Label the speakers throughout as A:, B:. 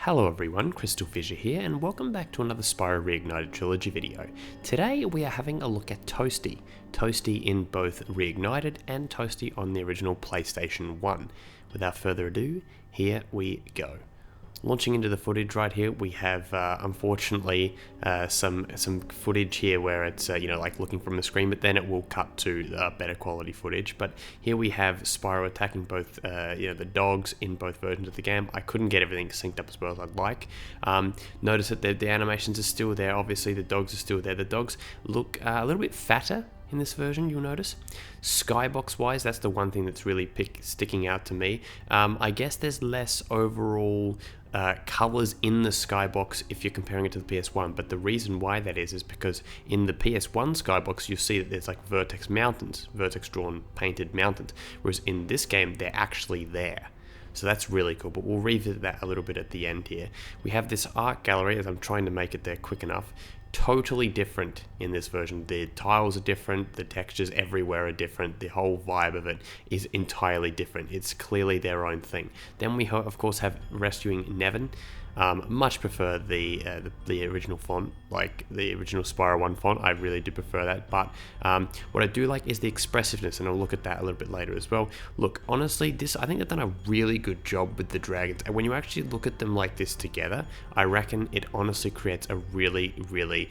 A: Hello everyone, CrystalFissure here, and welcome back to another Spyro Reignited Trilogy video. Today we are having a look at Toasty. Toasty in both Reignited and Toasty on the original PlayStation 1. Without further ado, here we go. Launching into the footage right here, we have unfortunately some footage here where it's like looking from the screen, but then it will cut to better quality footage. But here we have Spyro attacking both the dogs in both versions of the game. I couldn't get everything synced up as well as I'd like. Notice that the animations are still there. Obviously the dogs are still there. The dogs look a little bit fatter in this version, you'll notice. Skybox wise, that's the one thing that's really sticking out to me. I guess there's less overall colors in the skybox if you're comparing it to the PS1, but the reason why that is because in the PS1 skybox you see that there's like vertex mountains, vertex drawn painted mountains, whereas in this game they're actually there. So that's really cool, but we'll revisit that a little bit at the end here. We have this art gallery, as I'm trying to make it there quick enough. Totally different in this version. The tiles are different, the textures everywhere are different, the whole vibe of it is entirely different. It's clearly their own thing. Then we of course have Rescuing Nevin. Much prefer the original font, like the original Spyro 1 font. I really do prefer that, but what I do like is the expressiveness, and I'll look at that a little bit later as well. Look, honestly, I think they've done a really good job with the dragons, and when you actually look at them like this together, I reckon it honestly creates a really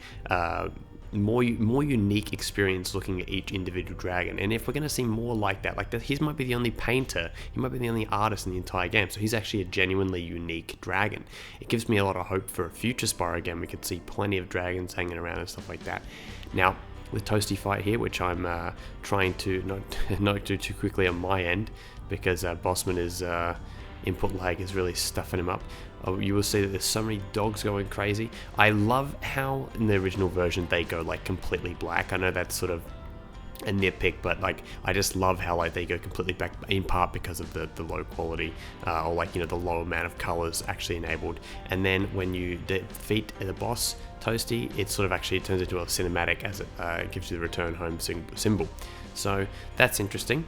A: more unique experience looking at each individual dragon. And if we're going to see more like that, he might be the only painter, he might be the only artist in the entire game, so he's actually a genuinely unique dragon. It gives me a lot of hope for a future Spyro game. We could see plenty of dragons hanging around and stuff like that. Now with Toasty fight here, which I'm trying to not do too quickly on my end, because Bossman is input lag is really stuffing him up. You will see that there's so many dogs going crazy. I love how in the original version they go like completely black. I know that's sort of a nitpick, but like I just love how like they go completely black, in part because of the low quality or the low amount of colors actually enabled. And then when you defeat the boss Toasty, it sort of actually turns into a cinematic as it gives you the return home symbol. So that's interesting.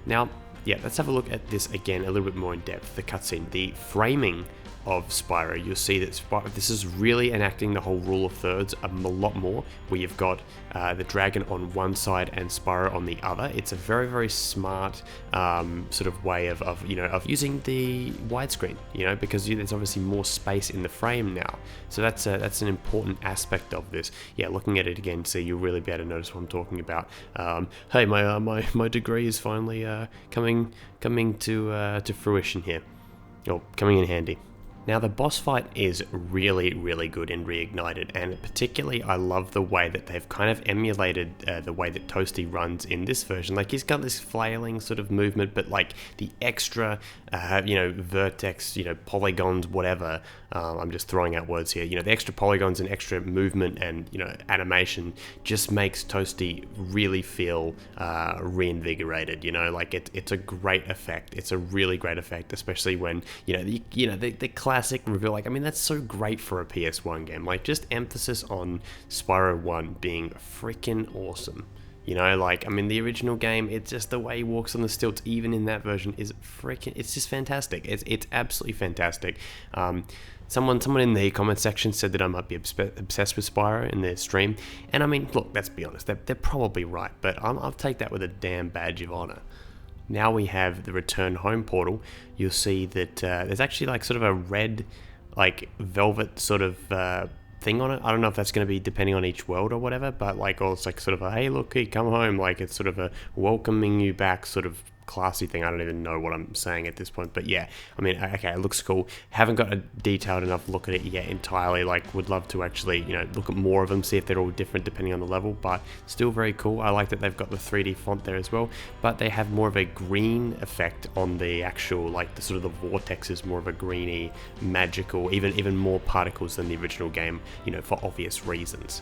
A: Now yeah, let's have a look at this again a little bit more in depth. The cutscene, the framing of Spyro, you'll see that this is really enacting the whole rule of thirds a lot more, where you've got the dragon on one side and Spyro on the other. It's a very smart sort of way of using the widescreen, because there's obviously more space in the frame now. So that's an important aspect of this. Yeah, looking at it again, so you'll really be able to notice what I'm talking about. Hey, my degree is finally coming to fruition here, or coming in handy. Now the boss fight is really good in Reignited, and particularly I love the way that they've kind of emulated the way that Toasty runs in this version. Like he's got this flailing sort of movement, but like the extra vertex, polygons, whatever, I'm just throwing out words here, the extra polygons and extra movement and animation just makes Toasty really feel reinvigorated. Like it's a great effect. It's a really great effect, especially when the classic reveal. Like, I mean, that's so great for a PS1 game. Like, just emphasis on Spyro 1 being freaking awesome. Like, I mean, the original game, it's just the way he walks on the stilts, even in that version, is freaking, it's just fantastic. It's absolutely fantastic. Someone in the comment section said that I might be obsessed with Spyro in their stream. And I mean, look, let's be honest, they're probably right, but I'll take that with a damn badge of honor. Now we have the return home portal. You'll see that there's actually like sort of a red, like velvet sort of thing on it. I don't know if that's going to be depending on each world or whatever, but like, or it's like sort of a, hey, look, hey, come home. Like it's sort of a welcoming you back sort of classy thing. I don't even know what I'm saying at this point, but yeah, I mean, okay, it looks cool. Haven't got a detailed enough look at it yet entirely. Like, would love to actually look at more of them, see if they're all different depending on the level, but still very cool. I like that they've got the 3D font there as well, but they have more of a green effect on the actual, like the sort of the vortex is more of a greeny, magical, even more particles than the original game, for obvious reasons.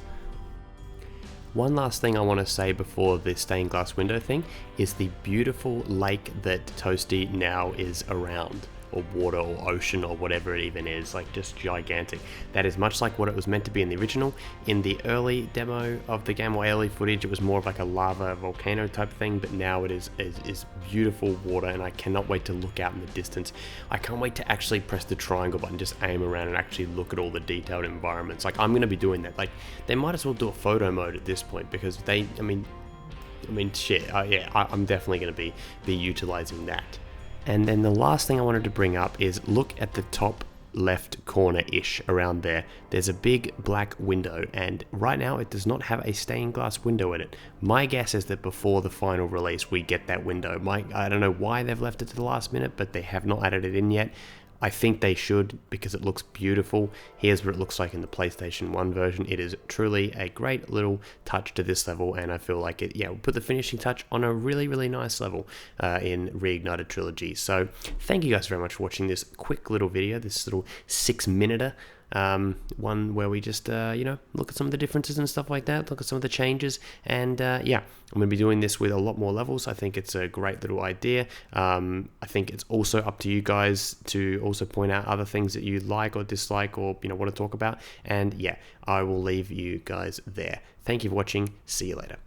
A: One last thing I want to say before the stained glass window thing is the beautiful lake that Toasty now is around. or water or ocean or whatever it even is, like just gigantic. That is much like what it was meant to be in the original. In the early demo of the game, or early footage, it was more of like a lava volcano type thing, but now it is beautiful water, and I cannot wait to look out in the distance. I can't wait to actually press the triangle button, just aim around and actually look at all the detailed environments. Like, I'm going to be doing that. Like, they might as well do a photo mode at this point, because they, I mean shit, yeah, I'm definitely going to be utilizing that. And then the last thing I wanted to bring up is look at the top left corner-ish around there. There's a big black window, and right now it does not have a stained glass window in it. My guess is that before the final release we get that window. I don't know why they've left it to the last minute, but they have not added it in yet. I think they should, because it looks beautiful. Here's what it looks like in the PlayStation 1 version. It is truly a great little touch to this level, and I feel like it, yeah, will put the finishing touch on a really, really nice level in Reignited Trilogy. So thank you guys very much for watching this quick little video, this little 6-minute one where we just look at some of the differences and stuff like that, look at some of the changes, and yeah, I'm going to be doing this with a lot more levels. I think it's a great little idea. I think it's also up to you guys to also point out other things that you like or dislike, or want to talk about, and yeah, I will leave you guys there. Thank you for watching. See you later.